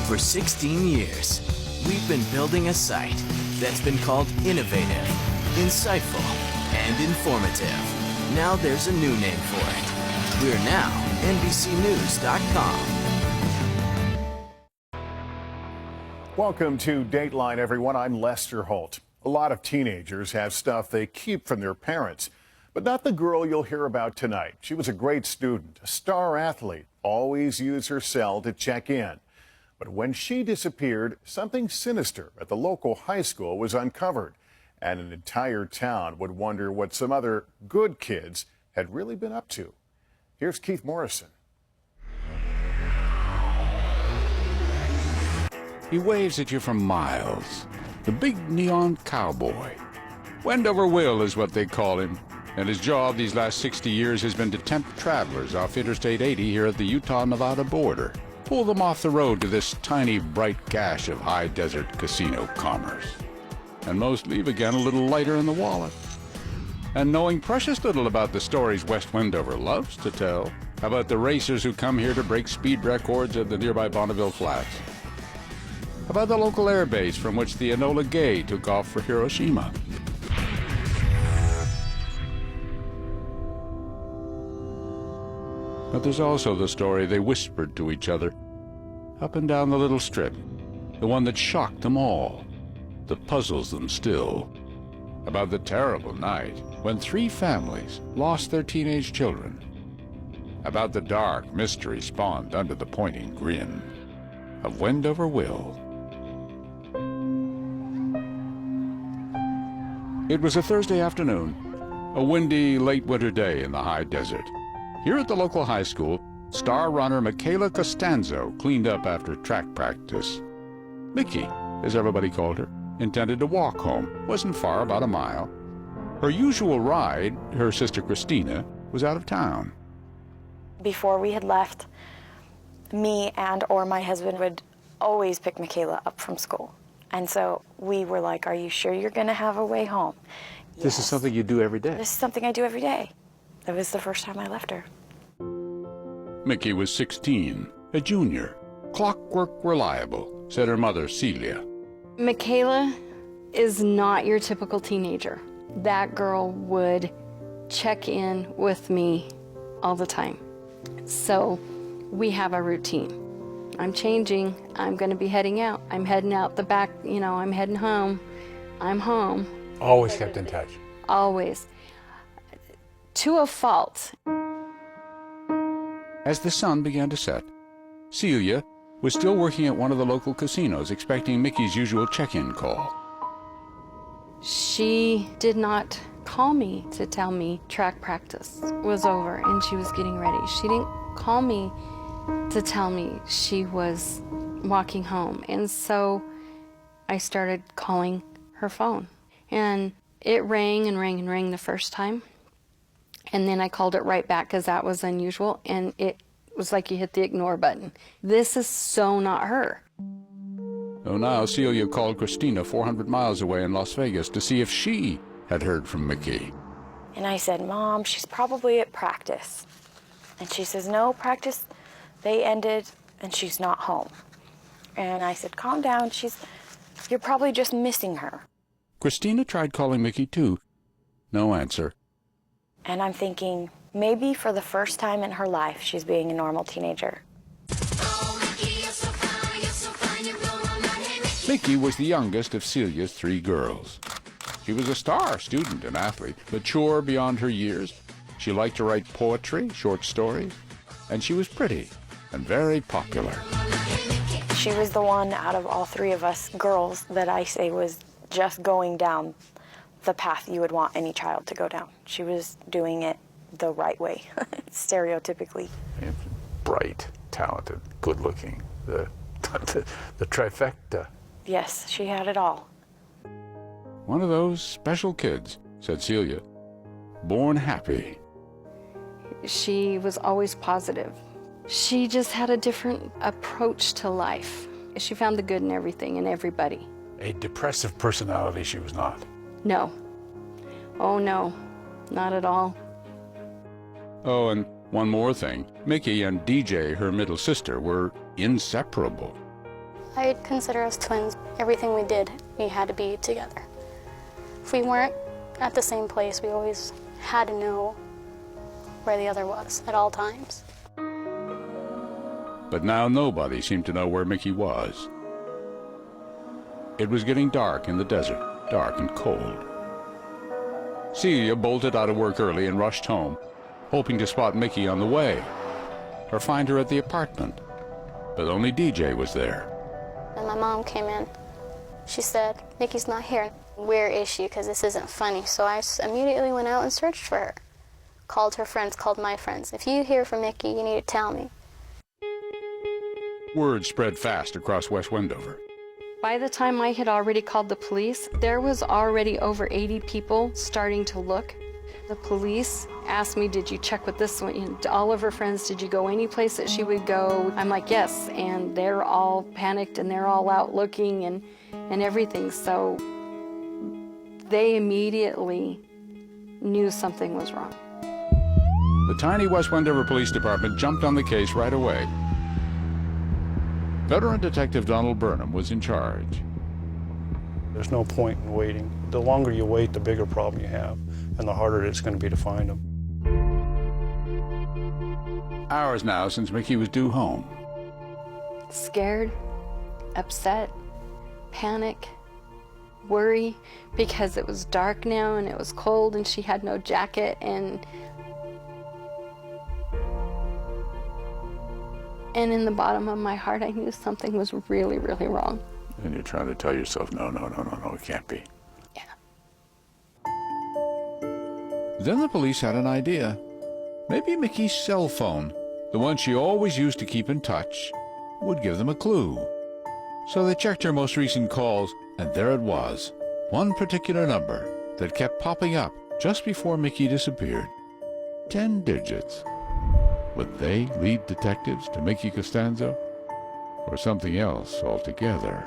For 16 years, we've been building a site that's been called innovative, insightful, and informative. Now there's a new name for it. We're now NBCnews.com. Welcome to Dateline, everyone. I'm Lester Holt. A lot of teenagers have stuff they keep from their parents, but not the girl you'll hear about tonight. She was a great student, a star athlete, always used her cell to check in. But when she disappeared, something sinister at the local high school was uncovered, and an entire town would wonder what some other good kids had really been up to. Here's Keith Morrison. He waves at you from miles. The big neon cowboy. Wendover Will is what they call him, and his job these last 60 years has been to tempt travelers off Interstate 80 here at the Utah-Nevada border. Pull them off the road to this tiny, bright cache of high desert casino commerce. And most leave again a little lighter in the wallet. And knowing precious little about the stories West Wendover loves to tell, about the racers who come here to break speed records at the nearby Bonneville Flats. About the local air base from which the Enola Gay took off for Hiroshima. But there's also the story they whispered to each other up and down the little strip, the one that shocked them all, that puzzles them still, about the terrible night when 3 families lost their teenage children, about the dark mystery spawned under the pointing grin of Wendover Will. It was a Thursday afternoon, a windy late winter day in the high desert. Here at the local high school, star runner Michaela Costanzo cleaned up after track practice. Mickey, as everybody called her, intended to walk home. Wasn't far, about a mile. Her usual ride, her sister Christina, was out of town. Before we had left, me and or my husband would always pick Michaela up from school. And so we were like, are you sure you're going to have a way home? This Yes. is something you do every day. This is something I do every day. That was the first time I left her. Mickey was 16, a junior. Clockwork reliable, said her mother, Celia. Michaela is not your typical teenager. That girl would check in with me all the time. So we have a routine. I'm changing. I'm going to be heading out. I'm heading out the back, I'm heading home. I'm home. Always kept in touch. Always. To a fault. As the sun began to set, Celia was still working at one of the local casinos, expecting Mickey's usual check-in call. She did not call me to tell me track practice was over and she was getting ready. She didn't call me to tell me she was walking home. And so I started calling her phone. And it rang and rang and rang the first time. And then I called it right back because that was unusual. And it was like you hit the ignore button. This is so not her. So now Celia called Christina 400 miles away in Las Vegas to see if she had heard from Mickey. And I said, Mom, she's probably at practice. And she says, no, practice, they ended and she's not home. And I said, calm down, you're probably just missing her. Christina tried calling Mickey too. No answer. And I'm thinking, maybe for the first time in her life, she's being a normal teenager. Mickey was the youngest of Celia's 3 girls. She was a star student and athlete, mature beyond her years. She liked to write poetry, short stories, and she was pretty and very popular. She was the one out of all 3 of us girls that I say was just going down the path you would want any child to go down. She was doing it the right way, stereotypically. Bright, talented, good-looking, the trifecta. Yes, she had it all. One of those special kids, said Celia. Born happy. She was always positive. She just had a different approach to life. She found the good in everything and everybody. A depressive personality she was not. No. Oh, no. Not at all. Oh, and one more thing. Mickey and DJ, her middle sister, were inseparable. I'd consider us twins. Everything we did, we had to be together. If we weren't at the same place, we always had to know where the other was at all times. But now nobody seemed to know where Mickey was. It was getting dark in the desert, dark and cold. Celia bolted out of work early and rushed home, hoping to spot Mickey on the way, or find her at the apartment. But only DJ was there. And my mom came in. She said, "Mickey's not here. Where is she? Because this isn't funny." So I immediately went out and searched for her. Called her friends, called my friends. "If you hear from Mickey, you need to tell me." Word spread fast across West Wendover. By the time I had already called the police, there was already over 80 people starting to look. The police asked me, "Did you check with this one?" And all of her friends, "Did you go any place that she would go?" I'm like, "Yes," and they're all panicked and they're all out looking and everything. So they immediately knew something was wrong. The tiny West Wendover Police Department jumped on the case right away. Veteran Detective Donald Burnham was in charge. There's no point in waiting. The longer you wait, the bigger problem you have, and the harder it's going to be to find them. Hours now since Mickey was due home. Scared, upset, panic, worry, because it was dark now and it was cold and she had no jacket, and in the bottom of my heart I knew something was really, really wrong. And you're trying to tell yourself, no, it can't be. Yeah. Then the police had an idea. Maybe Mickey's cell phone, the one she always used to keep in touch, would give them a clue. So they checked her most recent calls, and there it was, one particular number that kept popping up just before Mickey disappeared. 10 digits. Would they lead detectives to Mickey Costanzo? Or something else altogether?